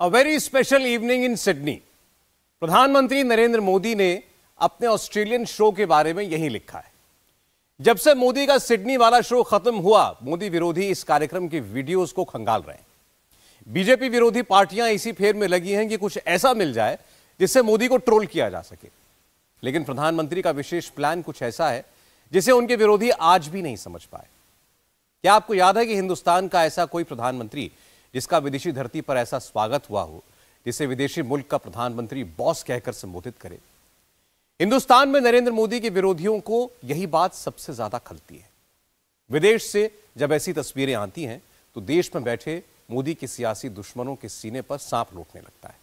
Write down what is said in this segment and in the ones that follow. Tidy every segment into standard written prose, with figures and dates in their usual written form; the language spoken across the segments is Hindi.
A very special evening in Sydney. प्रधानमंत्री नरेंद्र मोदी ने अपने ऑस्ट्रेलियन शो के बारे में यही लिखा है। जब से मोदी का सिडनी वाला शो खत्म हुआ, मोदी विरोधी इस कार्यक्रम की वीडियोस को खंगाल रहे हैं। बीजेपी विरोधी पार्टियां इसी फेर में लगी हैं कि कुछ ऐसा मिल जाए जिससे मोदी को ट्रोल किया जा सके। लेकिन प्रधानमंत्री का विशेष प्लान कुछ ऐसा है जिसे उनके विरोधी आज भी नहीं समझ पाए। क्या आपको याद है कि हिंदुस्तान का ऐसा कोई प्रधानमंत्री जिसका विदेशी धरती पर ऐसा स्वागत हुआ हो, जिसे विदेशी मुल्क का प्रधानमंत्री बॉस कहकर संबोधित करे? हिंदुस्तान में नरेंद्र मोदी के विरोधियों को यही बात सबसे ज्यादा खलती है। विदेश से जब ऐसी तस्वीरें आती हैं तो देश में बैठे मोदी के सियासी दुश्मनों के सीने पर सांप लौटने लगता है।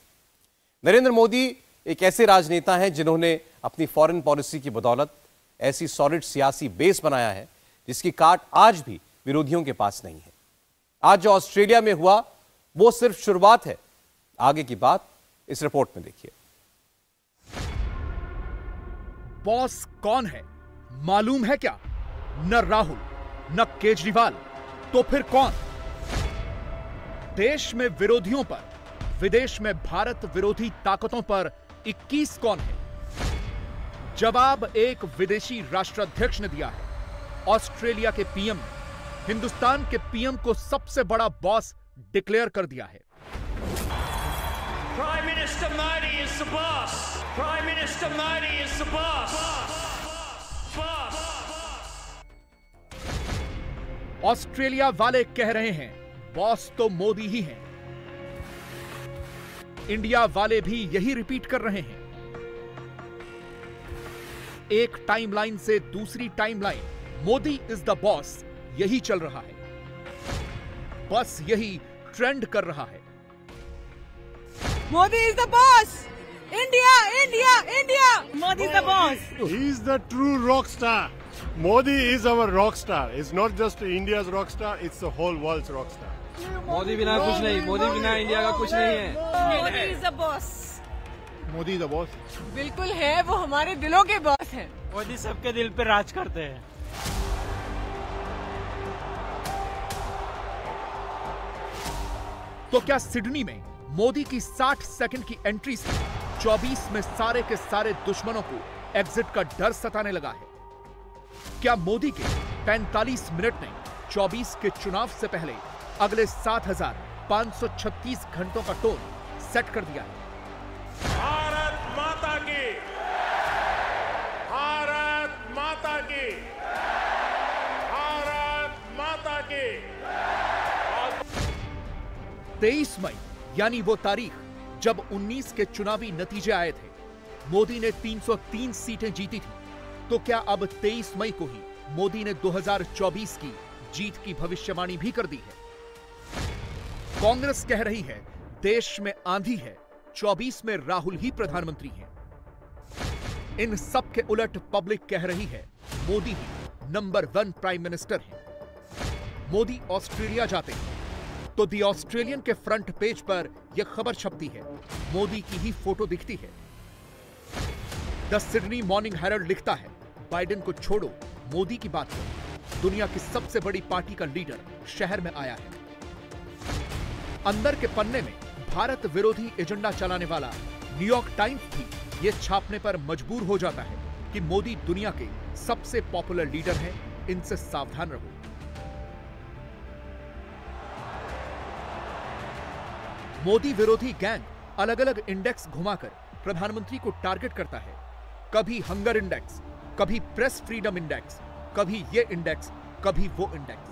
नरेंद्र मोदी एक ऐसे राजनेता हैं जिन्होंने अपनी फॉरेन पॉलिसी की बदौलत ऐसी सॉलिड सियासी बेस बनाया है जिसकी काट आज भी विरोधियों के पास नहीं है। आज जो ऑस्ट्रेलिया में हुआ वो सिर्फ शुरुआत है। आगे की बात इस रिपोर्ट में देखिए। बॉस कौन है मालूम है क्या? न राहुल न केजरीवाल तो फिर कौन? देश में विरोधियों पर, विदेश में भारत विरोधी ताकतों पर 21 कौन है? जवाब एक विदेशी राष्ट्राध्यक्ष ने दिया है। ऑस्ट्रेलिया के पीएम ने हिंदुस्तान के पीएम को सबसे बड़ा बॉस डिक्लेयर कर दिया है। Prime Minister Modi is the boss. Prime Minister Modi is the boss. Boss. Australia वाले कह रहे हैं बॉस तो मोदी ही हैं। इंडिया वाले भी यही रिपीट कर रहे हैं। एक टाइमलाइन से दूसरी timeline Modi is the boss यही चल रहा है। बस यही ट्रेंड कर रहा है। Modi is the boss. India, India, India. Modi is the boss. He is the true rock star. Modi is our rock star. It's not just India's rock star, it's the whole world's rock star. Modi बिना कुछ नहीं, मोदी बिना इंडिया का कुछ नहीं है। Modi is the boss. Modi the boss. बिल्कुल है, वो हमारे दिलों के बॉस हैं। मोदी सबके दिल पे राज करते हैं। तो क्या सिडनी में मोदी की 60 सेकंड की एंट्री से 24 में सारे के सारे दुश्मनों को एग्जिट का डर सताने लगा है? क्या मोदी के 45 मिनट ने 24 के चुनाव से पहले अगले 7,536 घंटों का टोन सेट कर दिया है? भारत माता की, भारत माता की, भारत माता की। 23 मई यानी वो तारीख जब 19 के चुनावी नतीजे आए थे, मोदी ने 303 सीटें जीती थी। तो क्या अब 23 मई को ही मोदी ने 2024 की जीत की भविष्यवाणी भी कर दी है? कांग्रेस कह रही है देश में आंधी है, 24 में राहुल ही प्रधानमंत्री हैं। इन सब के उलट पब्लिक कह रही है मोदी ही नंबर 1 प्राइम मिनिस्टर हैं। मोदी ऑस्ट्रेलिया जाते हैं तो दी ऑस्ट्रेलियन के फ्रंट पेज पर यह खबर छपती है, मोदी की ही फोटो दिखती है। द सिडनी मॉर्निंग हेराल्ड लिखता है, बाइडेन को छोड़ो, मोदी की बात करो। दुनिया की सबसे बड़ी पार्टी का लीडर शहर में आया है। अंदर के पन्ने में भारत विरोधी एजेंडा चलाने वाला न्यूयॉर्क टाइम्स भी यह छापने पर मजबूर हो जाता है कि मोदी दुनिया के सबसे पॉपुलर लीडर हैं, इनसे सावधान रहो। मोदी विरोधी गैंग अलग अलग इंडेक्स घुमाकर प्रधानमंत्री को टारगेट करता है। कभी हंगर इंडेक्स, कभी प्रेस फ्रीडम इंडेक्स, कभी ये इंडेक्स, कभी वो इंडेक्स।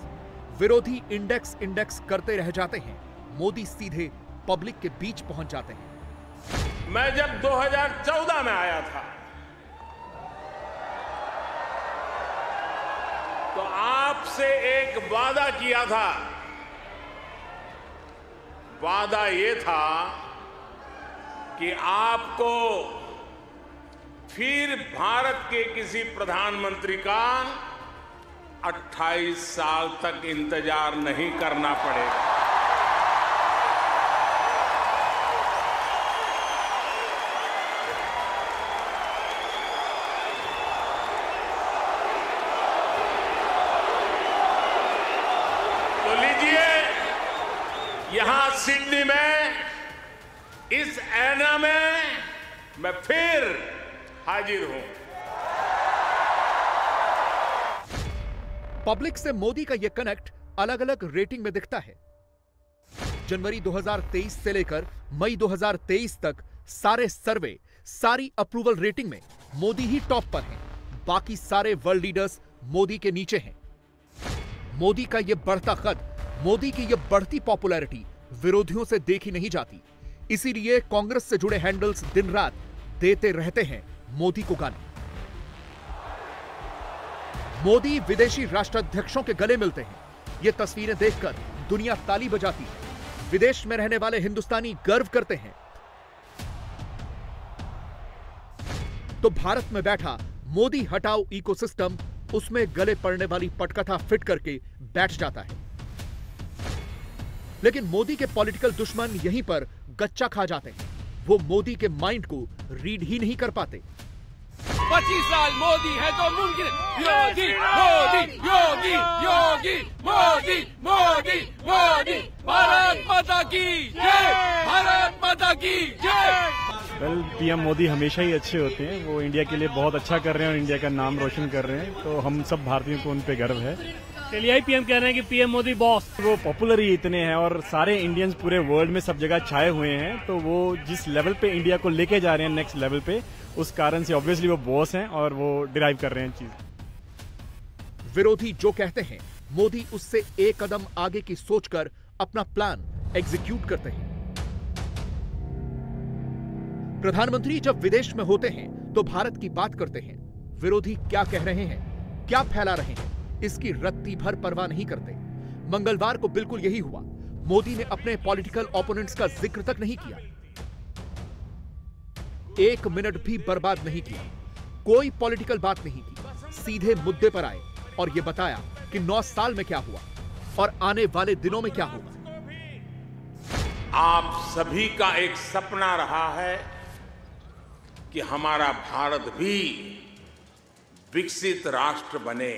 विरोधी इंडेक्स करते रह जाते हैं। मोदी सीधे पब्लिक के बीच पहुंच जाते हैं। मैं जब 2014 में आया था तो आपसे एक वादा किया था। वादा ये था कि आपको फिर भारत के किसी प्रधानमंत्री का 28 साल तक इंतजार नहीं करना पड़ेगा। तो लीजिए, यहां सिडनी में इस ऐना में मैं फिर हाजिर हूं। पब्लिक से मोदी का यह कनेक्ट अलग अलग रेटिंग में दिखता है। जनवरी 2023 से लेकर मई 2023 तक सारे सर्वे, सारी अप्रूवल रेटिंग में मोदी ही टॉप पर हैं। बाकी सारे वर्ल्ड लीडर्स मोदी के नीचे हैं। मोदी का यह बढ़ता कद, मोदी की यह बढ़ती पॉपुलैरिटी विरोधियों से देखी नहीं जाती। इसीलिए कांग्रेस से जुड़े हैंडल्स दिन रात देते रहते हैं मोदी को गाली। मोदी विदेशी राष्ट्राध्यक्षों के गले मिलते हैं। ये तस्वीरें देखकर दुनिया ताली बजाती है। विदेश में रहने वाले हिंदुस्तानी गर्व करते हैं। तो भारत में बैठा मोदी हटाओ इकोसिस्टम उसमें गले पड़ने वाली पटकथा फिट करके बैठ जाता है। लेकिन मोदी के पॉलिटिकल दुश्मन यहीं पर गच्चा खा जाते हैं। वो मोदी के माइंड को रीड ही नहीं कर पाते। 25 साल मोदी है तो मुमकिन है। योगी मोदी योगी योगी मोदी मोदी मोदी, भारत माता की जय, भारत माता की जय। वेल, पीएम मोदी हमेशा ही अच्छे होते हैं। वो इंडिया के लिए बहुत अच्छा कर रहे हैं और इंडिया का नाम रोशन कर रहे हैं, तो हम सब भारतीयों को उन पे गर्व है। चलिए यही पीएम कह रहे हैं कि पीएम मोदी बॉस। वो पॉपुलर ही इतने हैं और सारे इंडियंस पूरे वर्ल्ड में सब जगह छाए हुए हैं, तो वो जिस लेवल पे इंडिया को लेके जा रहे हैं नेक्स्ट लेवल पे, उस कारण से ऑब्वियसली वो बॉस हैं और वो डिराइव कर रहे हैं चीज। विरोधी जो कहते हैं मोदी उससे एक कदम आगे की सोचकर अपना प्लान एग्जीक्यूट करते हैं। प्रधानमंत्री जब विदेश में होते हैं तो भारत की बात करते हैं। विरोधी क्या कह रहे हैं, क्या फैला रहे हैं, इसकी रत्ती भर परवाह नहीं करते। मंगलवार को बिल्कुल यही हुआ। मोदी ने अपने पॉलिटिकल ओपोनेंट्स का जिक्र तक नहीं किया। 1 मिनट भी बर्बाद नहीं किया। कोई पॉलिटिकल बात नहीं की। सीधे मुद्दे पर आए और यह बताया कि 9 साल में क्या हुआ और आने वाले दिनों में क्या होगा। आप सभी का एक सपना रहा है कि हमारा भारत भी विकसित राष्ट्र बने।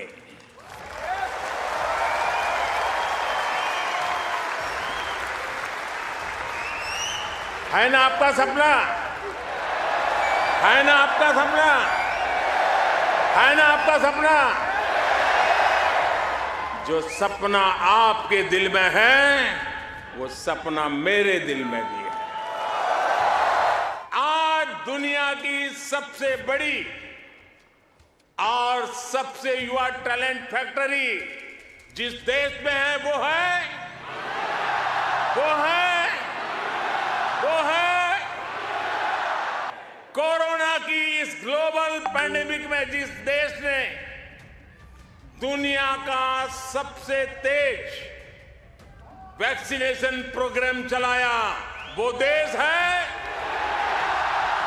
है ना आपका सपना? है ना आपका सपना? है ना आपका सपना? जो सपना आपके दिल में है, वो सपना मेरे दिल में भी है। आज दुनिया की सबसे बड़ी और सबसे युवा टैलेंट फैक्ट्री जिस देश में है वो है कोरोना की इस ग्लोबल पैंडेमिक में जिस देश ने दुनिया का सबसे तेज वैक्सीनेशन प्रोग्राम चलाया, वो देश है,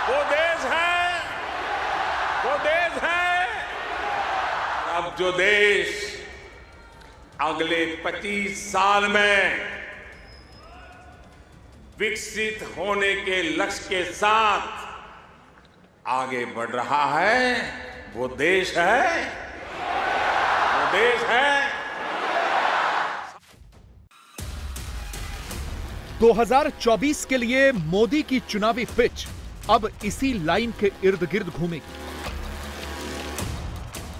वो देश है, वो देश है। अब जो देश अगले 25 साल में विकसित होने के लक्ष्य के साथ आगे बढ़ रहा है, वो देश है, वो देश है। 2024 के लिए मोदी की चुनावी पिच अब इसी लाइन के इर्द गिर्द घूमेगी।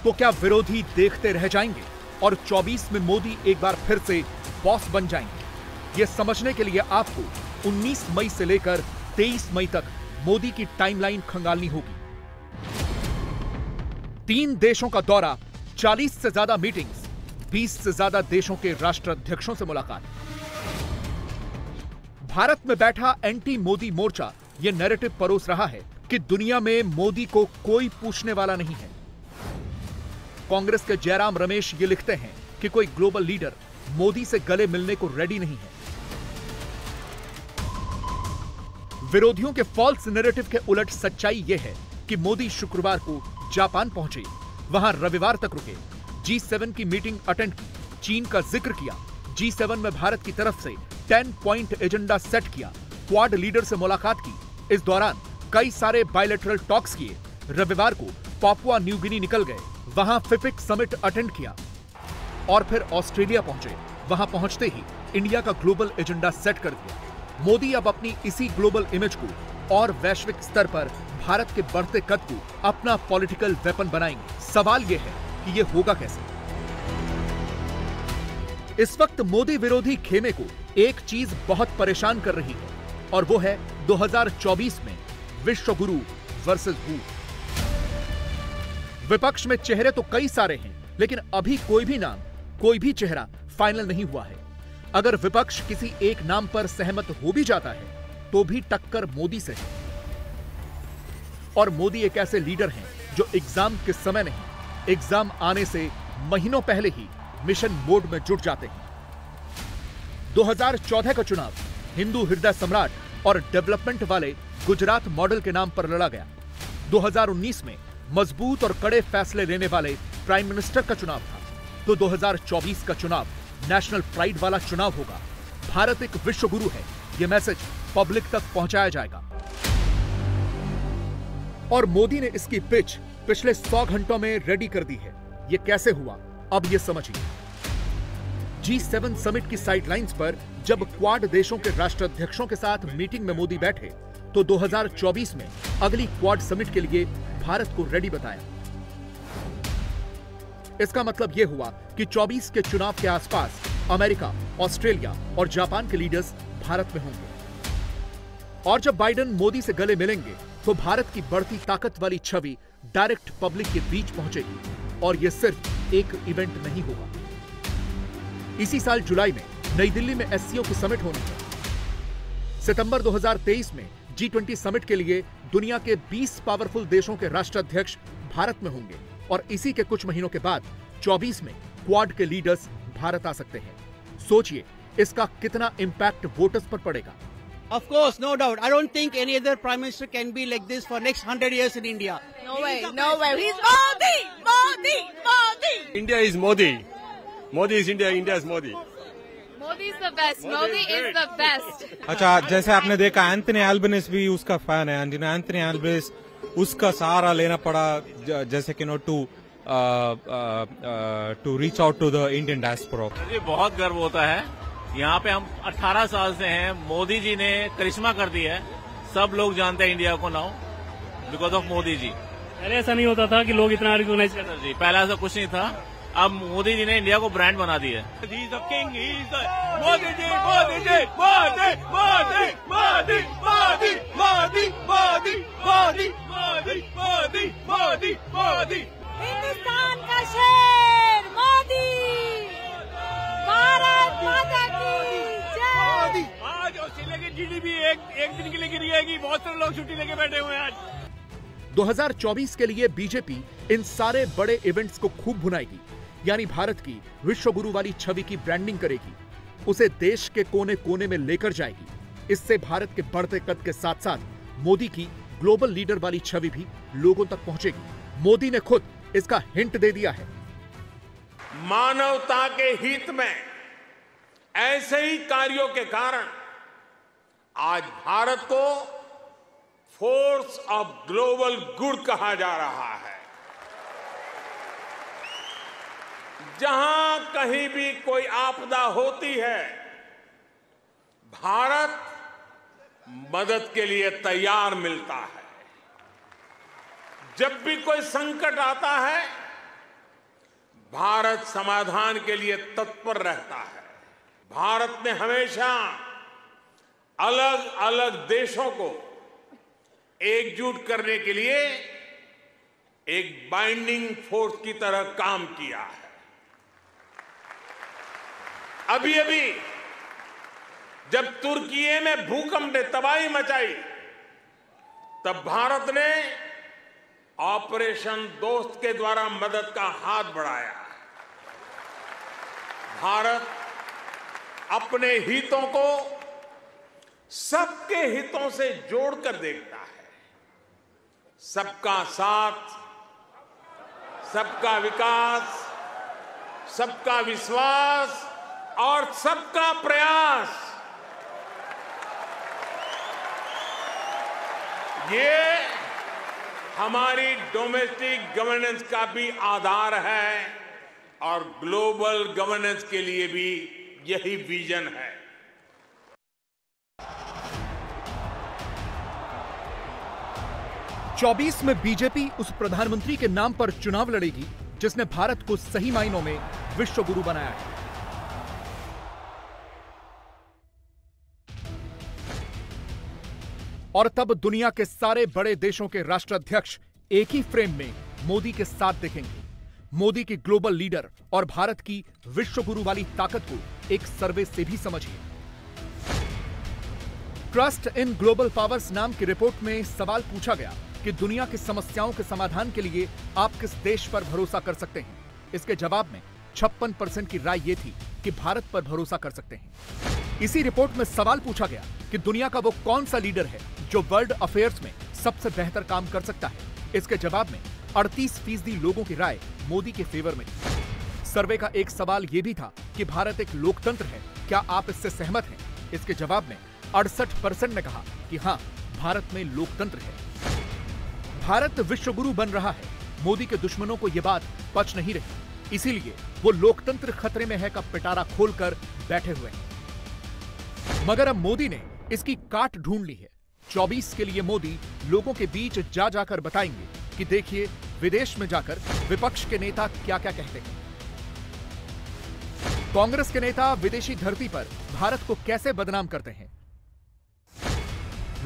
तो क्या विरोधी देखते रह जाएंगे और 24 में मोदी एक बार फिर से बॉस बन जाएंगे? यह समझने के लिए आपको 19 मई से लेकर 23 मई तक मोदी की टाइमलाइन खंगालनी होगी। 3 देशों का दौरा, 40 से ज्यादा मीटिंग्स, 20 से ज्यादा देशों के राष्ट्राध्यक्षों से मुलाकात। भारत में बैठा एंटी मोदी मोर्चा यह नैरेटिव परोस रहा है कि दुनिया में मोदी को कोई पूछने वाला नहीं है। कांग्रेस के जयराम रमेश ये लिखते हैं कि कोई ग्लोबल लीडर मोदी से गले मिलने को रेडी नहीं है। विरोधियों के फॉल्स नैरेटिव के उलट सच्चाई यह है कि मोदी शुक्रवार को जापान पहुंचे, वहां रविवार तक रुके, G7 की मीटिंग अटेंड की, चीन का जिक्र किया, G7 में भारत की तरफ से 10 पॉइंट एजेंडा सेट किया, क्वाड लीडर से मुलाकात की। इस दौरान कई सारे बायलैटरल टॉक्स किए। रविवार को पापुआ न्यू गिनी निकल गए, वहां फिपिक समिट अटेंड किया और फिर ऑस्ट्रेलिया पहुंचे। वहां पहुंचते ही इंडिया का ग्लोबल एजेंडा सेट कर दिया। मोदी अब अपनी इसी ग्लोबल इमेज को और वैश्विक स्तर पर भारत के बढ़ते कद को अपना पॉलिटिकल वेपन बनाएंगे। सवाल यह है कि यह होगा कैसे? इस वक्त मोदी विरोधी खेमे को एक चीज बहुत परेशान कर रही है और वो है 2024 में विश्व गुरु वर्सेस हू। विपक्ष में चेहरे तो कई सारे हैं, लेकिन अभी कोई भी नाम, कोई भी चेहरा फाइनल नहीं हुआ है। अगर विपक्ष किसी एक नाम पर सहमत हो भी जाता है तो भी टक्कर मोदी से है। और मोदी एक ऐसे लीडर हैं जो एग्जाम के समय नहीं, एग्जाम आने से महीनों पहले ही मिशन मोड में जुट जाते हैं। 2014 का चुनाव हिंदू हृदय सम्राट और डेवलपमेंट वाले गुजरात मॉडल के नाम पर लड़ा गया। 2019 में मजबूत और कड़े फैसले लेने वाले प्राइम मिनिस्टर का चुनाव था। तो 2024 का चुनाव नेशनल प्राइड वाला चुनाव होगा। भारत एक विश्व गुरु है, यह मैसेज पब्लिक तक पहुंचाया जाएगा। और मोदी ने इसकी पिच पिछले 100 घंटों में रेडी कर दी है। यह कैसे हुआ, अब यह समझिए। G7 समिट की साइडलाइंस पर जब क्वाड देशों के राष्ट्राध्यक्षों के साथ मीटिंग में मोदी बैठे तो 2024 में अगली क्वाड समिट के लिए भारत को रेडी बताया। इसका मतलब यह हुआ कि 24 के चुनाव के आसपास अमेरिका, ऑस्ट्रेलिया और जापान के लीडर्स भारत में होंगे। और जब बाइडेन मोदी से गले मिलेंगे तो भारत की बढ़ती ताकत वाली छवि डायरेक्ट पब्लिक के बीच पहुंचेगी। और यह सिर्फ एक इवेंट नहीं होगा। इसी साल जुलाई में नई दिल्ली में एससीओ की समिट होनी है। सितंबर 2023 में G20 समिट के लिए दुनिया के 20 पावरफुल देशों के राष्ट्राध्यक्ष भारत में होंगे। और इसी के कुछ महीनों के बाद 24 में क्वाड के लीडर्स भारत आ सकते हैं। सोचिए इसका कितना इंपैक्ट वोटर्स पर पड़ेगा। Of course, no doubt. I don't think any other prime minister can be like this for next 100 years in India. No way, no way. He's Modi, Modi, Modi. India is Modi. Modi is India. India is Modi. Modi is the best. Modi is the best. अच्छा, जैसे आपने देखा एंथनी एल्बनीज भी उसका फैन है। एंथनी एल्बनीज उसका सहारा लेना पड़ा जैसे कि to reach out to the Indian diaspora. मुझे बहुत गर्व होता है। यहाँ पे हम 18 साल से हैं। मोदी जी ने करिश्मा कर दी है। सब लोग जानते हैं इंडिया को now because of Modi ji. पहले ऐसा नहीं होता था कि लोग इतना रिकॉग्नाइज करते जी। पहले ऐसा कुछ नहीं था। अब मोदी जी ने इंडिया को ब्रांड बना दिया है। मोदी जी, मोदी जी, मोदी, मोदी, मोदी, मोदी, मोदी, मोदी, मोदी, मोदी, मोदी, मोदी, मोदी। हिंदुस्तान का शेर मोदी, भारत माता की जय। आज ऑस्ट्रेलिया की जीडीपी एक दिन के लिए गिरी है। बहुत सारे लोग छुट्टी लेके बैठे हुए हैं आज। 2024 के लिए बीजेपी इन सारे बड़े इवेंट्स को खूब भुनाएगी। यानी भारत की विश्व गुरु वाली छवि की ब्रांडिंग करेगी, उसे देश के कोने कोने में लेकर जाएगी। इससे भारत के बढ़ते कद के साथ साथ मोदी की ग्लोबल लीडर वाली छवि भी लोगों तक पहुंचेगी। मोदी ने खुद इसका हिंट दे दिया है। मानवता के हित में ऐसे ही कार्यों के कारण आज भारत को फोर्स ऑफ ग्लोबल गुड कहा जा रहा है। जहां कहीं भी कोई आपदा होती है, भारत मदद के लिए तैयार मिलता है। जब भी कोई संकट आता है, भारत समाधान के लिए तत्पर रहता है। भारत ने हमेशा अलग अलग देशों को एकजुट करने के लिए एक बाइंडिंग फोर्स की तरह काम किया है। अभी अभी जब तुर्की में भूकंप ने तबाही मचाई, तब भारत ने ऑपरेशन दोस्त के द्वारा मदद का हाथ बढ़ाया। भारत अपने हितों को सबके हितों से जोड़कर देखता है। सबका साथ, सबका विकास, सबका विश्वास और सबका प्रयास, ये हमारी डोमेस्टिक गवर्नेंस का भी आधार है और ग्लोबल गवर्नेंस के लिए भी यही विजन है। 24 में बीजेपी उस प्रधानमंत्री के नाम पर चुनाव लड़ेगी जिसने भारत को सही मायनों में विश्व गुरु बनाया है। और तब दुनिया के सारे बड़े देशों के राष्ट्राध्यक्ष एक ही फ्रेम में मोदी के साथ दिखेंगे। मोदी की ग्लोबल लीडर और भारत की विश्व गुरु वाली ताकत को एक सर्वे से भी समझिए। ट्रस्ट इन ग्लोबल पावर्स नाम की रिपोर्ट में सवाल पूछा गया कि दुनिया की समस्याओं के समाधान के लिए आप किस देश पर भरोसा कर सकते हैं। इसके जवाब में 56% की राय यह थी कि भारत पर भरोसा कर सकते हैं। इसी रिपोर्ट में सवाल पूछा गया कि दुनिया का वो कौन सा लीडर है जो वर्ल्ड अफेयर्स में सबसे बेहतर काम कर सकता है। इसके जवाब में 38% लोगों की राय मोदी के फेवर में थी। सर्वे का एक सवाल यह भी था कि भारत एक लोकतंत्र है, क्या आप इससे सहमत हैं? इसके जवाब में 68% ने कहा कि हां, भारत में लोकतंत्र है। भारत विश्व गुरु बन रहा है। मोदी के दुश्मनों को यह बात पच नहीं रही, इसीलिए वो लोकतंत्र खतरे में है का पिटारा खोलकर बैठे हुए हैं। मगर अब मोदी ने इसकी काट ढूंढ ली है। 24 के लिए मोदी लोगों के बीच जा जाकर बताएंगे कि देखिए विदेश में जाकर विपक्ष के नेता क्या क्या कहते हैं। कांग्रेस के नेता विदेशी धरती पर भारत को कैसे बदनाम करते हैं।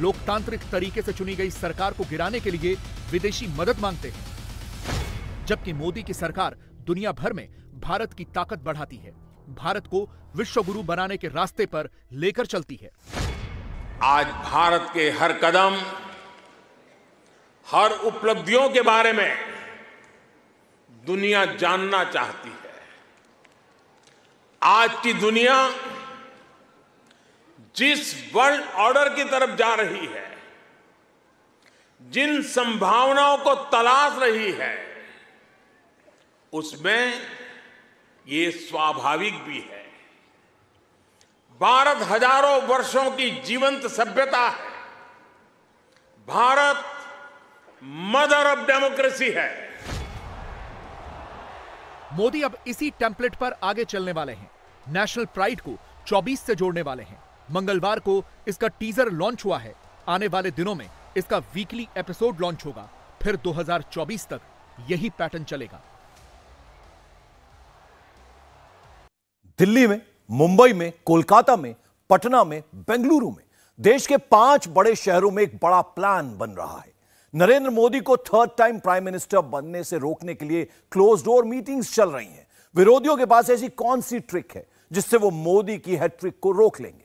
लोकतांत्रिक तरीके से चुनी गई सरकार को गिराने के लिए विदेशी मदद मांगते हैं, जबकि मोदी की सरकार दुनिया भर में भारत की ताकत बढ़ाती है, भारत को विश्व गुरु बनाने के रास्ते पर लेकर चलती है। आज भारत के हर कदम, हर उपलब्धियों के बारे में दुनिया जानना चाहती है। आज की दुनिया जिस वर्ल्ड ऑर्डर की तरफ जा रही है, जिन संभावनाओं को तलाश रही है, उसमें ये स्वाभाविक भी है। भारत हजारों वर्षों की जीवंत सभ्यता है। भारत मदर ऑफ डेमोक्रेसी है। मोदी अब इसी टेम्पलेट पर आगे चलने वाले हैं। नेशनल प्राइड को 24 से जोड़ने वाले हैं। मंगलवार को इसका टीजर लॉन्च हुआ है। आने वाले दिनों में इसका वीकली एपिसोड लॉन्च होगा। फिर 2024 तक यही पैटर्न चलेगा। दिल्ली में, मुंबई में, कोलकाता में, पटना में, बेंगलुरु में, देश के 5 बड़े शहरों में एक बड़ा प्लान बन रहा है। नरेंद्र मोदी को 3rd टाइम प्राइम मिनिस्टर बनने से रोकने के लिए क्लोज डोर मीटिंग्स चल रही हैं। विरोधियों के पास ऐसी कौन सी ट्रिक है जिससे वो मोदी की हैट्रिक को रोक लेंगे?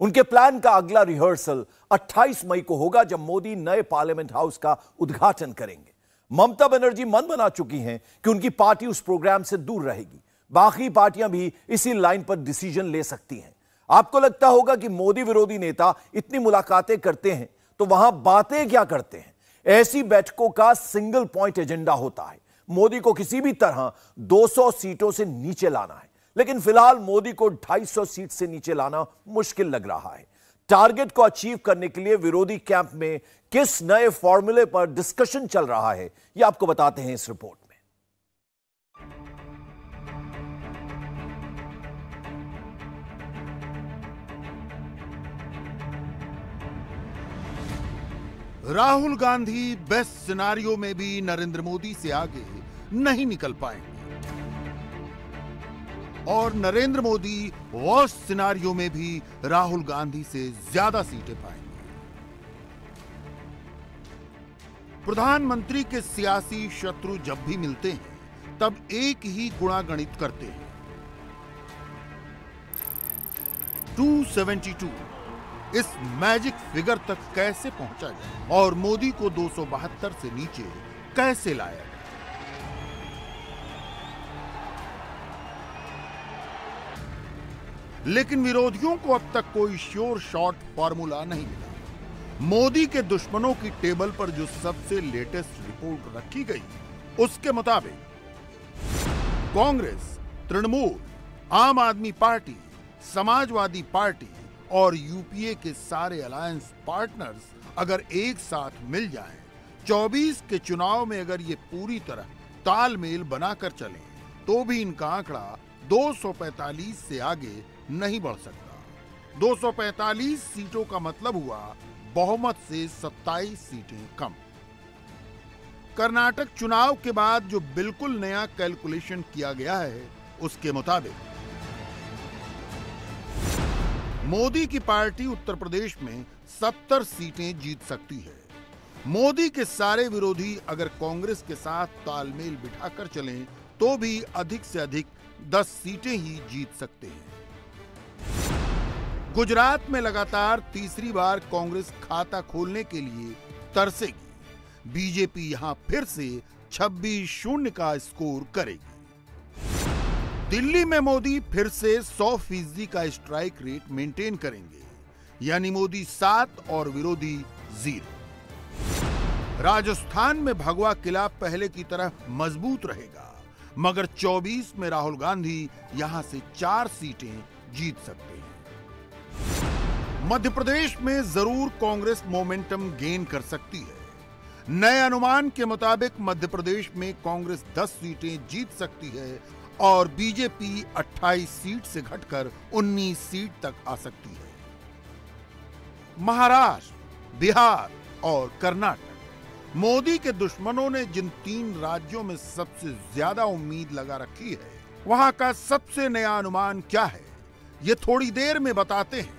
उनके प्लान का अगला रिहर्सल 28 मई को होगा, जब मोदी नए पार्लियामेंट हाउस का उद्घाटन करेंगे। ममता बनर्जी मन बना चुकी हैं कि उनकी पार्टी उस प्रोग्राम से दूर रहेगी। बाकी पार्टियां भी इसी लाइन पर डिसीजन ले सकती हैं। आपको लगता होगा कि मोदी विरोधी नेता इतनी मुलाकातें करते हैं तो वहां बातें क्या करते हैं? ऐसी बैठकों का सिंगल पॉइंट एजेंडा होता है, मोदी को किसी भी तरह 200 सीटों से नीचे लाना है। लेकिन फिलहाल मोदी को 250 सीट से नीचे लाना मुश्किल लग रहा है। टारगेट को अचीव करने के लिए विरोधी कैंप में किस नए फॉर्मूले पर डिस्कशन चल रहा है, यह आपको बताते हैं इस रिपोर्ट में। राहुल गांधी बेस्ट सिनारियो में भी नरेंद्र मोदी से आगे नहीं निकल पाएंगे और नरेंद्र मोदी वर्स्ट सिनारियो में भी राहुल गांधी से ज्यादा सीटें पाएंगे। प्रधानमंत्री के सियासी शत्रु जब भी मिलते हैं तब एक ही गुणागणित करते हैं, 272 इस मैजिक फिगर तक कैसे पहुंचा जाए और मोदी को 272 से नीचे कैसे लाया जाए। लेकिन विरोधियों को अब तक कोई श्योर शॉट फॉर्मूला नहीं मिला। मोदी के दुश्मनों की टेबल पर जो सबसे लेटेस्ट रिपोर्ट रखी गई, उसके मुताबिक कांग्रेस, तृणमूल, आम आदमी पार्टी, समाजवादी पार्टी और यूपीए के सारे अलायंस पार्टनर्स अगर एक साथ मिल जाएं, 24 के चुनाव में अगर ये पूरी तरह तालमेल बनाकर चले तो भी इनका आंकड़ा 245 से आगे नहीं बढ़ सकता। 245 सीटों का मतलब हुआ बहुमत से 27 सीटें कम। कर्नाटक चुनाव के बाद जो बिल्कुल नया कैलकुलेशन किया गया है, उसके मुताबिक मोदी की पार्टी उत्तर प्रदेश में 70 सीटें जीत सकती है। मोदी के सारे विरोधी अगर कांग्रेस के साथ तालमेल बिठाकर चलें तो भी अधिक से अधिक 10 सीटें ही जीत सकते हैं। गुजरात में लगातार तीसरी बार कांग्रेस खाता खोलने के लिए तरसेगी। बीजेपी यहां फिर से 26-0 का स्कोर करेगी। दिल्ली में मोदी फिर से 100% का स्ट्राइक रेट मेंटेन करेंगे, यानी मोदी 7 और विरोधी 0। राजस्थान में भगवा किला पहले की तरह मजबूत रहेगा, मगर 24 में राहुल गांधी यहां से 4 सीटें जीत सकते हैं। मध्य प्रदेश में जरूर कांग्रेस मोमेंटम गेन कर सकती है। नए अनुमान के मुताबिक मध्य प्रदेश में कांग्रेस 10 सीटें जीत सकती है और बीजेपी 28 सीट से घटकर 19 सीट तक आ सकती है। महाराष्ट्र, बिहार और कर्नाटक, मोदी के दुश्मनों ने जिन 3 राज्यों में सबसे ज्यादा उम्मीद लगा रखी है, वहां का सबसे नया अनुमान क्या है, ये थोड़ी देर में बताते हैं।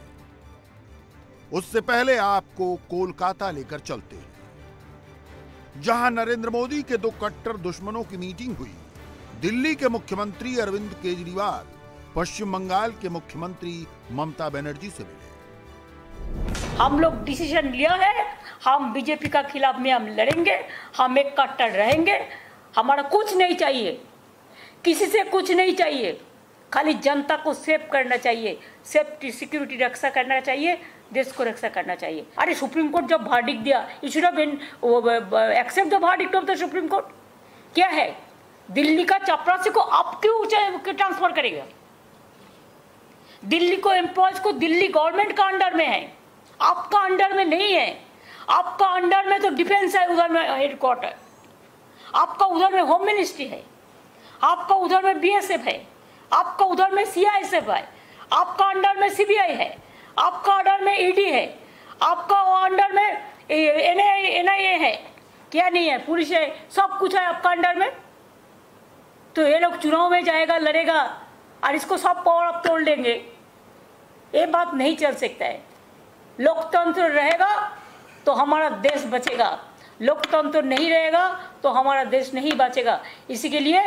उससे पहले आपको कोलकाता लेकर चलते हैं, जहां नरेंद्र मोदी के 2 कट्टर दुश्मनों की मीटिंग हुई। दिल्ली के मुख्यमंत्री अरविंद केजरीवाल पश्चिम बंगाल के मुख्यमंत्री ममता बनर्जी से मिले। हम लोग डिसीजन लिया है, हम बीजेपी का खिलाफ में हम लड़ेंगे, हम एक कट्टर रहेंगे। हमारा कुछ नहीं चाहिए, किसी से कुछ नहीं चाहिए, खाली जनता को सेव करना चाहिए, सेफ्टी सिक्योरिटी रक्षा करना चाहिए, देश को रक्षा करना चाहिए। अरे सुप्रीम कोर्ट जब वर्डिक्ट दिया, you should have accept the verdict of the supreme court. क्या है, दिल्ली का चपरासी को आप क्यों ट्रांसफर करेगा? दिल्ली को एम्प्लॉयज को दिल्ली गवर्नमेंट का अंडर में है, आपका अंडर में नहीं है। आपका अंडर में तो डिफेंस है, उधर में हेडक्वार्टर, आपका उधर में होम मिनिस्ट्री है, आपका उधर में बीएसएफ है, आपका उधर में सीआईएसएफ है, आपका अंडर में सीबीआई है, आपका अंडर में ईडी है, आपका अंडर में एनआईए है, क्या नहीं है, पुलिस है, सब कुछ है आपका अंडर में। तो ये लोग चुनाव में जाएगा, लड़ेगा और इसको सब पावर आप तोड़ लेंगे, ये बात नहीं चल सकता है। लोकतंत्र रहेगा तो हमारा देश बचेगा, लोकतंत्र नहीं रहेगा तो हमारा देश नहीं बचेगा। इसी के लिए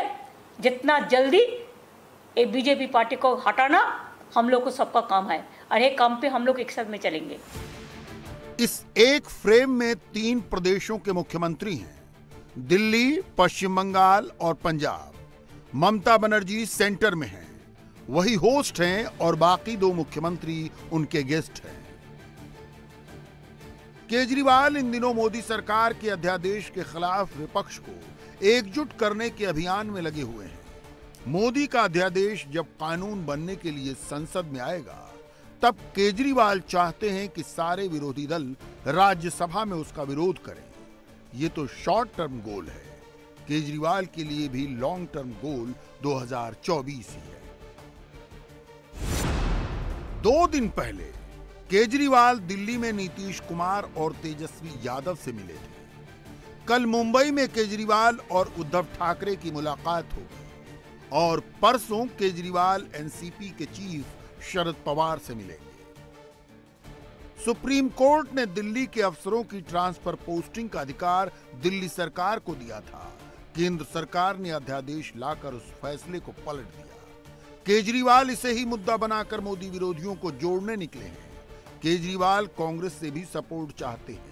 जितना जल्दी ये बीजेपी पार्टी को हटाना हम लोग को सबका काम है, और ये काम पे हम लोग एक साथ में चलेंगे। इस एक फ्रेम में 3 प्रदेशों के मुख्यमंत्री हैं, दिल्ली, पश्चिम बंगाल और पंजाब। ममता बनर्जी सेंटर में हैं, वही होस्ट हैं और बाकी 2 मुख्यमंत्री उनके गेस्ट हैं। केजरीवाल इन दिनों मोदी सरकार के अध्यादेश के खिलाफ विपक्ष को एकजुट करने के अभियान में लगे हुए हैं। मोदी का अध्यादेश जब कानून बनने के लिए संसद में आएगा, तब केजरीवाल चाहते हैं कि सारे विरोधी दल राज्यसभा में उसका विरोध करें। ये तो शॉर्ट टर्म गोल है, केजरीवाल के लिए भी लॉन्ग टर्म गोल 2024 ही है। 2 दिन पहले केजरीवाल दिल्ली में नीतीश कुमार और तेजस्वी यादव से मिले थे। कल मुंबई में केजरीवाल और उद्धव ठाकरे की मुलाकात होगी और परसों केजरीवाल एनसीपी के चीफ शरद पवार से मिलेंगे। सुप्रीम कोर्ट ने दिल्ली के अफसरों की ट्रांसफर पोस्टिंग का अधिकार दिल्ली सरकार को दिया था। केंद्र सरकार ने अध्यादेश लाकर उस फैसले को पलट दिया। केजरीवाल इसे ही मुद्दा बनाकर मोदी विरोधियों को जोड़ने निकले हैं। केजरीवाल कांग्रेस से भी सपोर्ट चाहते हैं,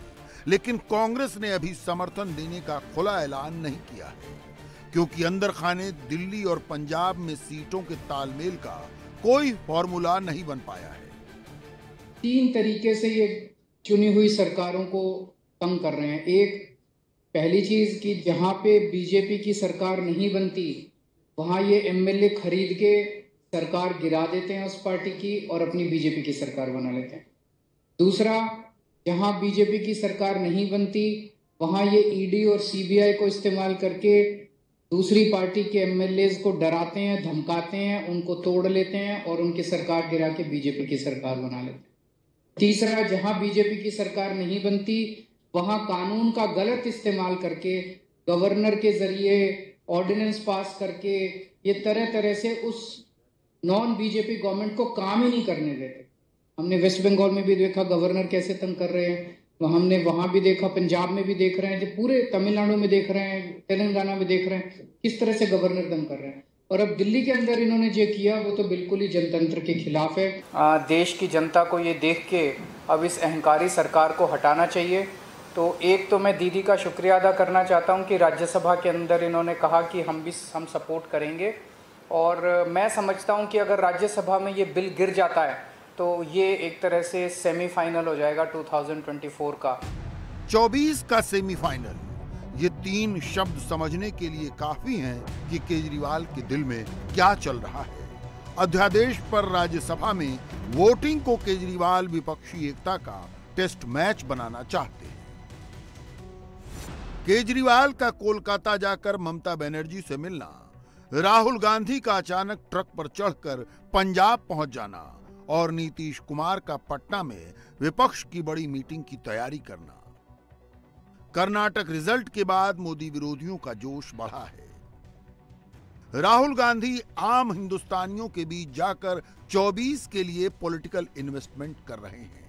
लेकिन कांग्रेस ने अभी समर्थन देने का खुला ऐलान नहीं किया है, क्योंकि अंदर खाने दिल्ली और पंजाब में सीटों के तालमेल का कोई फॉर्मूला नहीं बन पाया है। 3 तरीके से ये चुनी हुई सरकारों को तंग कर रहे हैं। एक, पहली चीज कि जहां पे बीजेपी की सरकार नहीं बनती, वहां ये एमएलए खरीद के सरकार गिरा देते हैं उस पार्टी की और अपनी बीजेपी की सरकार बना लेते हैं। दूसरा, जहां बीजेपी की सरकार नहीं बनती, वहां ये ईडी और सीबीआई को इस्तेमाल करके दूसरी पार्टी के एमएलए को डराते हैं, धमकाते हैं, उनको तोड़ लेते हैं और उनकी सरकार गिरा के बीजेपी की सरकार बना लेते हैं। तीसरा, जहां बीजेपी की सरकार नहीं बनती, वहां कानून का गलत इस्तेमाल करके गवर्नर के जरिए ऑर्डिनेंस पास करके ये तरह तरह से उस नॉन बीजेपी गवर्नमेंट को काम ही नहीं करने देते। हमने वेस्ट बंगाल में भी देखा गवर्नर कैसे तंग कर रहे हैं, हमने वहां भी देखा, पंजाब में भी देख रहे हैं, जो पूरे तमिलनाडु में देख रहे हैं, तेलंगाना में देख रहे हैं किस तरह से गवर्नर तंग कर रहे हैं। और अब दिल्ली के अंदर इन्होंने जो किया वो तो बिल्कुल ही जनतंत्र के खिलाफ है। देश की जनता को ये देख के अब इस अहंकारी सरकार को हटाना चाहिए। तो एक तो मैं दीदी का शुक्रिया अदा करना चाहता हूँ कि राज्यसभा के अंदर इन्होंने कहा कि हम सपोर्ट करेंगे, और मैं समझता हूँ कि अगर राज्यसभा में ये बिल गिर जाता है तो ये एक तरह से सेमीफाइनल हो जाएगा 2024 का। 24 का सेमीफाइनल, ये 3 शब्द समझने के लिए काफी हैं कि केजरीवाल के दिल में क्या चल रहा है। अध्यादेश पर राज्यसभा में वोटिंग को केजरीवाल विपक्षी एकता का टेस्ट मैच बनाना चाहते हैं। केजरीवाल का कोलकाता जाकर ममता बनर्जी से मिलना, राहुल गांधी का अचानक ट्रक पर चढ़कर पंजाब पहुंच जाना और नीतीश कुमार का पटना में विपक्ष की बड़ी मीटिंग की तैयारी करना। कर्नाटक रिजल्ट के बाद मोदी विरोधियों का जोश बढ़ा है। राहुल गांधी आम हिंदुस्तानियों के बीच जाकर 24 के लिए पॉलिटिकल इन्वेस्टमेंट कर रहे हैं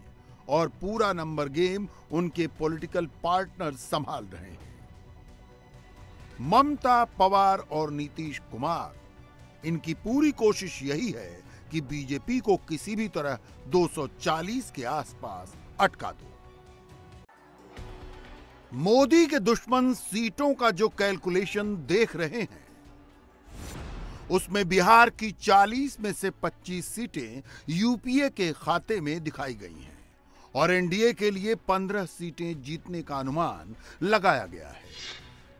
और पूरा नंबर गेम उनके पॉलिटिकल पार्टनर संभाल रहे हैं। ममता, पवार और नीतीश कुमार, इनकी पूरी कोशिश यही है कि बीजेपी को किसी भी तरह 240 के आसपास अटका दो। मोदी के दुश्मन सीटों का जो कैलकुलेशन देख रहे हैं उसमें बिहार की 40 में से 25 सीटें यूपीए के खाते में दिखाई गई हैं और एनडीए के लिए 15 सीटें जीतने का अनुमान लगाया गया है।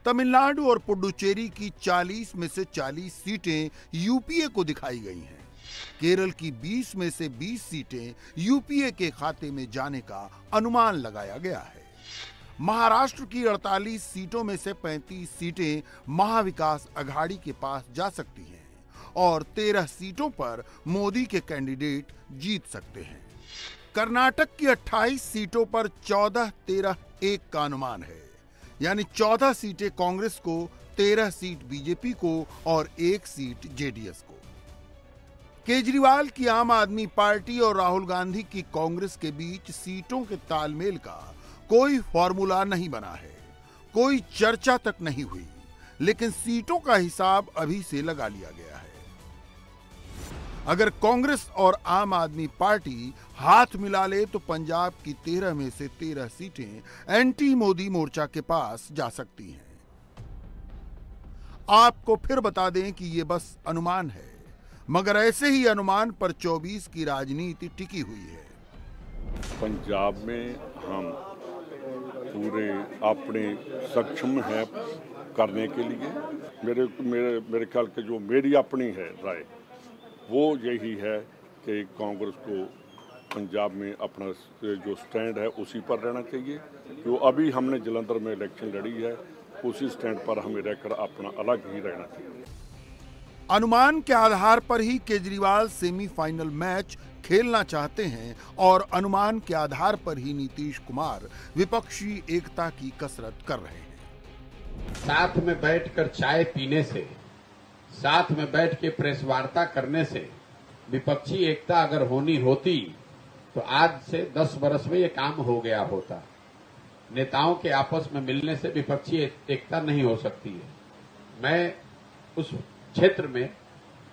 तमिलनाडु और पुडुचेरी की 40 में से 40 सीटें यूपीए को दिखाई गई हैं। केरल की 20 में से 20 सीटें यूपीए के खाते में जाने का अनुमान लगाया गया है। महाराष्ट्र की 48 सीटों में से 35 सीटें महाविकास अघाड़ी के पास जा सकती हैं और 13 सीटों पर मोदी के कैंडिडेट जीत सकते हैं। कर्नाटक की 28 सीटों पर 14-13-1 का अनुमान है, यानी 14 सीटें कांग्रेस को, 13 सीट बीजेपी को और 1 सीट जेडीएस को। केजरीवाल की आम आदमी पार्टी और राहुल गांधी की कांग्रेस के बीच सीटों के तालमेल का कोई फॉर्मूला नहीं बना है, कोई चर्चा तक नहीं हुई, लेकिन सीटों का हिसाब अभी से लगा लिया गया है। अगर कांग्रेस और आम आदमी पार्टी हाथ मिला ले तो पंजाब की 13 में से 13 सीटें एंटी मोदी मोर्चा के पास जा सकती हैं। आपको फिर बता दें कि ये बस अनुमान है, मगर ऐसे ही अनुमान पर 24 की राजनीति टिकी हुई है। पंजाब में हम पूरे अपने सक्षम है करने के लिए। मेरे ख्याल के जो मेरी अपनी है राय वो यही है कि कांग्रेस को पंजाब में अपना जो स्टैंड है उसी पर रहना चाहिए। जो अभी हमने जलंधर में इलेक्शन लड़ी है उसी स्टैंड पर हमें रहकर अपना अलग ही रहना चाहिए। अनुमान के आधार पर ही केजरीवाल सेमीफाइनल मैच खेलना चाहते हैं और अनुमान के आधार पर ही नीतीश कुमार विपक्षी एकता की कसरत कर रहे हैं। साथ में बैठकर चाय पीने से, साथ में बैठ के प्रेस वार्ता करने से विपक्षी एकता अगर होनी होती तो आज से 10 वर्ष में ये काम हो गया होता। नेताओं के आपस में मिलने से विपक्षी एकता नहीं हो सकती है। मैं उस क्षेत्र में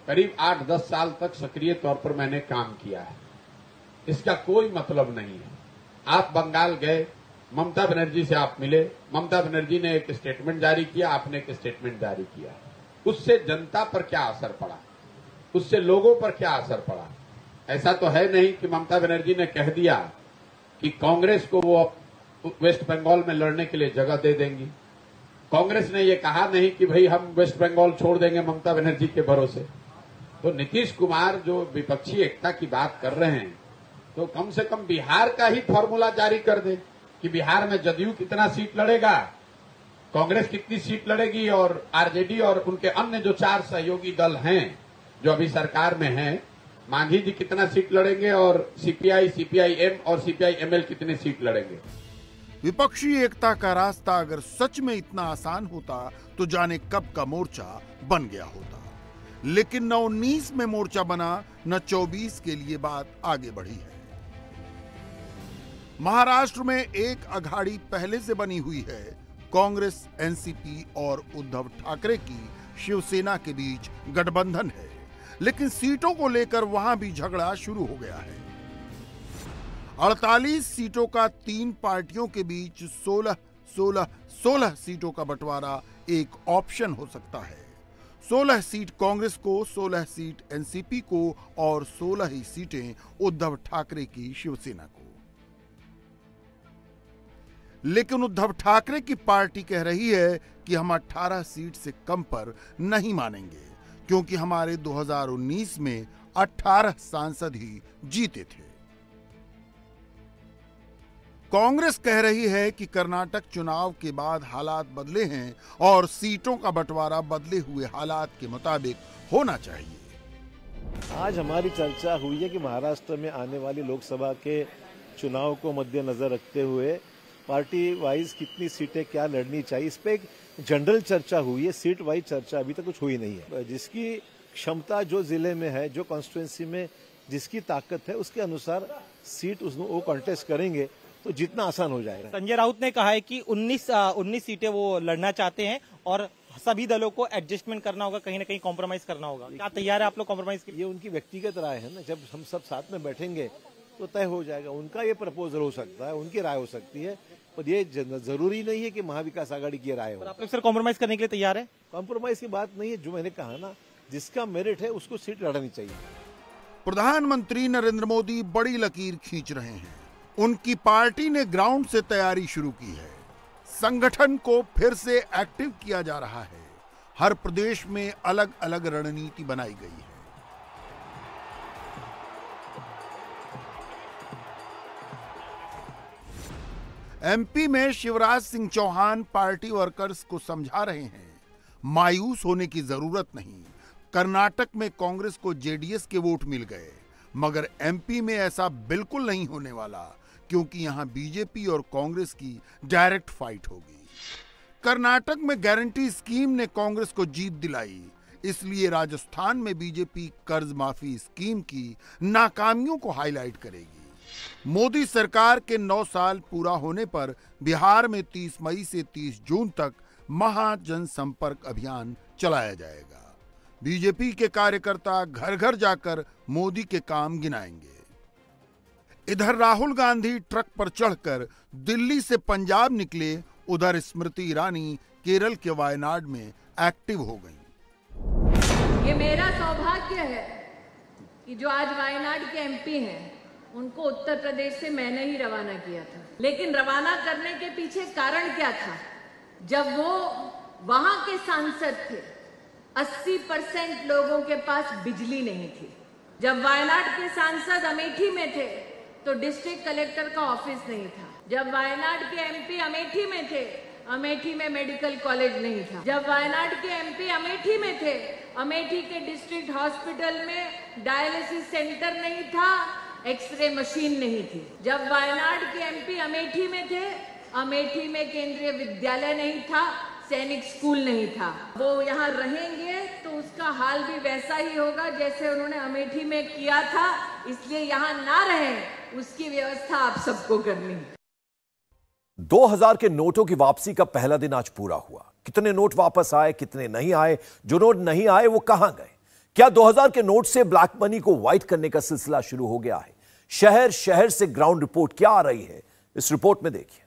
करीब 8-10 साल तक सक्रिय तौर पर मैंने काम किया है। इसका कोई मतलब नहीं है। आप बंगाल गए, ममता बनर्जी से आप मिले, ममता बनर्जी ने एक स्टेटमेंट जारी किया, आपने एक स्टेटमेंट जारी किया। उससे जनता पर क्या असर पड़ा, उससे लोगों पर क्या असर पड़ा? ऐसा तो है नहीं कि ममता बनर्जी ने कह दिया कि कांग्रेस को वो वेस्ट बंगाल में लड़ने के लिए जगह दे देंगी। कांग्रेस ने ये कहा नहीं कि भाई हम वेस्ट बंगाल छोड़ देंगे ममता बनर्जी के भरोसे। तो नीतीश कुमार जो विपक्षी एकता की बात कर रहे हैं तो कम से कम बिहार का ही फॉर्मूला जारी कर दे कि बिहार में जदयू कितना सीट लड़ेगा, कांग्रेस कितनी सीट लड़ेगी और आरजेडी और उनके अन्य जो 4 सहयोगी दल हैं जो अभी सरकार में हैं, मांझी जी कितना सीट लड़ेंगे और सीपीआई, सीपीआईएम और सीपीआईएमएल कितने सीट लड़ेंगे। विपक्षी एकता का रास्ता अगर सच में इतना आसान होता तो जाने कब का मोर्चा बन गया होता। लेकिन न 19 में मोर्चा बना, न 24 के लिए बात आगे बढ़ी है। महाराष्ट्र में एक अघाड़ी पहले से बनी हुई है। कांग्रेस, एनसीपी और उद्धव ठाकरे की शिवसेना के बीच गठबंधन है, लेकिन सीटों को लेकर वहां भी झगड़ा शुरू हो गया है। 48 सीटों का 3 पार्टियों के बीच 16 सीटों का बंटवारा एक ऑप्शन हो सकता है। 16 सीट कांग्रेस को, 16 सीट एनसीपी को और 16 ही सीटें उद्धव ठाकरे की शिवसेना को। लेकिन उद्धव ठाकरे की पार्टी कह रही है कि हम 18 सीट से कम पर नहीं मानेंगे, क्योंकि हमारे 2019 में 18 सांसद ही जीते थे। कांग्रेस कह रही है कि कर्नाटक चुनाव के बाद हालात बदले हैं और सीटों का बंटवारा बदले हुए हालात के मुताबिक होना चाहिए। आज हमारी चर्चा हुई है कि महाराष्ट्र में आने वाली लोकसभा के चुनाव को मद्देनजर रखते हुए पार्टी वाइज कितनी सीटें क्या लड़नी चाहिए, इस पे एक जनरल चर्चा हुई है। सीट वाइज चर्चा अभी तक कुछ हुई नहीं है। जिसकी क्षमता जो जिले में है, जो कॉन्स्टिट्यूंसी में जिसकी ताकत है, उसके अनुसार सीट वो कॉन्टेस्ट करेंगे तो जितना आसान हो जाएगा। संजय राउत ने कहा है कि 19 सीटें वो लड़ना चाहते हैं और सभी दलों को एडजस्टमेंट करना होगा, कहीं ना कहीं कॉम्प्रोमाइज करना होगा। क्या तैयार है आप लोग कॉम्प्रोमाइज के लिए? ये उनकी व्यक्तिगत राय है ना, जब हम सब साथ में बैठेंगे तो तय हो जाएगा। उनका ये प्रपोजल हो सकता है, उनकी राय हो सकती है, पर ये जरूरी नहीं है कि महाविकास आघाड़ी की राय हो। आप लोग सर कॉम्प्रोमाइज करने के लिए तैयार है? कॉम्प्रोमाइज की बात नहीं है, जो मैंने कहा ना, जिसका मेरिट है उसको सीट लड़नी चाहिए। प्रधानमंत्री नरेंद्र मोदी बड़ी लकीर खींच रहे हैं। उनकी पार्टी ने ग्राउंड से तैयारी शुरू की है। संगठन को फिर से एक्टिव किया जा रहा है। हर प्रदेश में अलग अलग रणनीति बनाई गई है। एमपी में शिवराज सिंह चौहान पार्टी वर्कर्स को समझा रहे हैं, मायूस होने की जरूरत नहीं। कर्नाटक में कांग्रेस को जेडीएस के वोट मिल गए, मगर एमपी में ऐसा बिल्कुल नहीं होने वाला, क्योंकि यहां बीजेपी और कांग्रेस की डायरेक्ट फाइट होगी। कर्नाटक में गारंटी स्कीम ने कांग्रेस को जीत दिलाई, इसलिए राजस्थान में बीजेपी कर्ज माफी स्कीम की नाकामियों को हाईलाइट करेगी। मोदी सरकार के 9 साल पूरा होने पर बिहार में 30 मई से 30 जून तक महा जनसंपर्क अभियान चलाया जाएगा। बीजेपी के कार्यकर्ता घर घर जाकर मोदी के काम गिनाएंगे। इधर राहुल गांधी ट्रक पर चढ़कर दिल्ली से पंजाब निकले, उधर स्मृति ईरानी केरल के वायनाड में एक्टिव हो गईं। ये मेरा सौभाग्य है कि जो आज वायनाड के एमपी हैं, उनको उत्तर प्रदेश से मैंने ही रवाना किया था। लेकिन रवाना करने के पीछे कारण क्या था? जब वो वहां के सांसद थे, 80% लोगों के पास बिजली नहीं थी। जब वायनाड के सांसद अमेठी में थे तो डिस्ट्रिक्ट कलेक्टर का ऑफिस नहीं था। जब वायनाड के एमपी अमेठी में थे, अमेठी में मेडिकल कॉलेज नहीं था। जब वायनाड के एमपी अमेठी में थे, अमेठी के डिस्ट्रिक्ट हॉस्पिटल में डायलिसिस सेंटर नहीं था, एक्सरे मशीन नहीं थी। जब वायनाड के एमपी अमेठी में थे, अमेठी में केंद्रीय विद्यालय नहीं था, सैनिक स्कूल नहीं था। वो यहाँ रहेंगे तो उसका हाल भी वैसा ही होगा जैसे उन्होंने अमेठी में किया था, इसलिए यहाँ ना रहें उसकी व्यवस्था आप सबको करनी है। 2000 के नोटों की वापसी का पहला दिन आज पूरा हुआ। कितने नोट वापस आए, कितने नहीं आए, जो नोट नहीं आए वो कहां गए? क्या 2000 के नोट से ब्लैक मनी को व्हाइट करने का सिलसिला शुरू हो गया है? शहर शहर से ग्राउंड रिपोर्ट क्या आ रही है, इस रिपोर्ट में देखिए।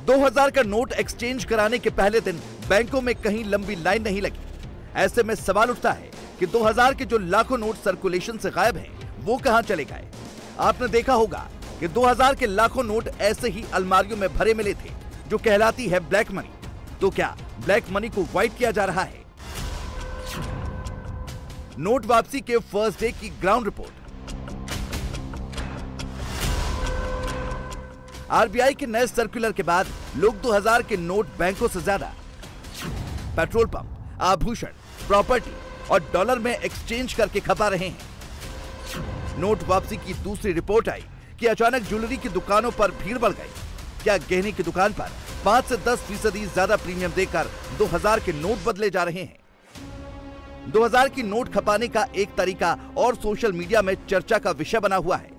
दो 2000 का नोट एक्सचेंज कराने के पहले दिन बैंकों में कहीं लंबी लाइन नहीं लगी। ऐसे में सवाल उठता है कि 2000 के जो लाखों नोट सर्कुलेशन से गायब हैं, वो कहां चले गए? आपने देखा होगा कि 2000 के लाखों नोट ऐसे ही अलमारियों में भरे मिले थे, जो कहलाती है ब्लैक मनी। तो क्या ब्लैक मनी को व्हाइट किया जा रहा है? नोट वापसी के फर्स्ट डे की ग्राउंड रिपोर्ट। आरबीआई के नए सर्कुलर के बाद लोग 2000 के नोट बैंकों से ज्यादा पेट्रोल पंप, आभूषण, प्रॉपर्टी और डॉलर में एक्सचेंज करके खपा रहे हैं। नोट वापसी की दूसरी रिपोर्ट आई कि अचानक ज्वेलरी की दुकानों पर भीड़ बढ़ गई। क्या गहने की दुकान पर 5 से 10% ज्यादा प्रीमियम देकर 2000 के नोट बदले जा रहे हैं? 2000 की नोट खपाने का एक तरीका और सोशल मीडिया में चर्चा का विषय बना हुआ है।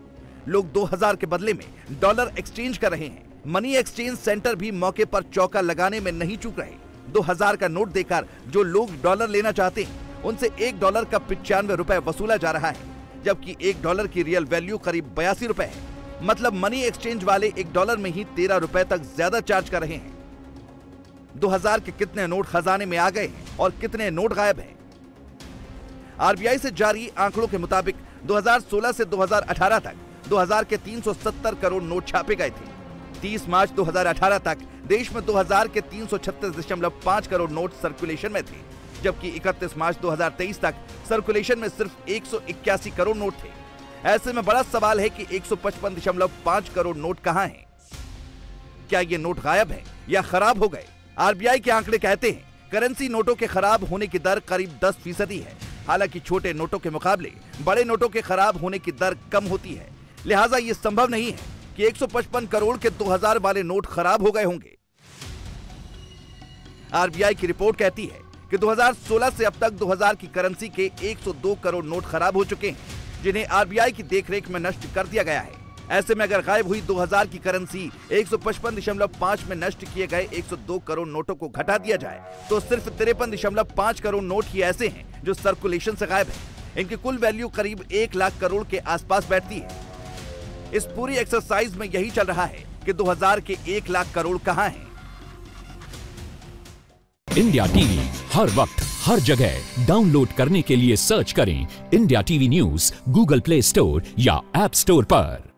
लोग 2000 के बदले में डॉलर एक्सचेंज कर रहे हैं। मनी एक्सचेंज सेंटर भी मौके पर चौका लगाने में नहीं चूक रहे। 2000 का नोट देकर जो लोग डॉलर लेना चाहते हैं उनसे $1 का 95 रुपए वसूला जा रहा है, जबकि $1 की रियल वैल्यू करीब 82 रुपए है। मतलब मनी एक्सचेंज वाले $1 में ही 13 रुपए तक ज्यादा चार्ज कर रहे हैं। 2000 के कितने नोट खजाने में आ गए हैं और कितने नोट गायब हैं? आरबीआई से जारी आंकड़ों के मुताबिक 2016 से 2018 तक 2000 के 370 करोड़ नोट छापे गए थे। 30 मार्च 2018 तक देश में 2000 के 336.5 करोड़ नोट सर्कुलेशन में थे, जबकि 31 मार्च 2023 तक सर्कुलेशन में सिर्फ 181 करोड़ नोट थे। ऐसे में बड़ा सवाल है कि 155.5 करोड़ नोट कहां हैं? क्या ये नोट गायब हैं या खराब हो गए? आरबीआई के आंकड़े कहते हैं करेंसी नोटों के खराब होने की दर करीब 10% है। हालांकि छोटे नोटों के मुकाबले बड़े नोटों के खराब होने की दर कम होती है, लिहाजा ये संभव नहीं है कि 155 करोड़ के 2000 वाले नोट खराब हो गए होंगे। आरबीआई की रिपोर्ट कहती है कि 2016 से अब तक 2000 की करेंसी के 102 करोड़ नोट खराब हो चुके हैं, जिन्हें आरबीआई की देखरेख में नष्ट कर दिया गया है। ऐसे में अगर गायब हुई 2000 की करेंसी 155.5 में नष्ट किए गए 102 करोड़ नोटों को घटा दिया जाए तो सिर्फ 53.5 करोड़ नोट ही ऐसे हैं जो सर्कुलेशन से गायब हैं। इनकी कुल वैल्यू करीब 1 लाख करोड़ के आसपास बैठती है। इस पूरी एक्सरसाइज में यही चल रहा है कि 2000 के 1 लाख करोड़ कहां हैं? इंडिया टीवी हर वक्त हर जगह डाउनलोड करने के लिए सर्च करें India TV news Google play store या ऐप स्टोर पर।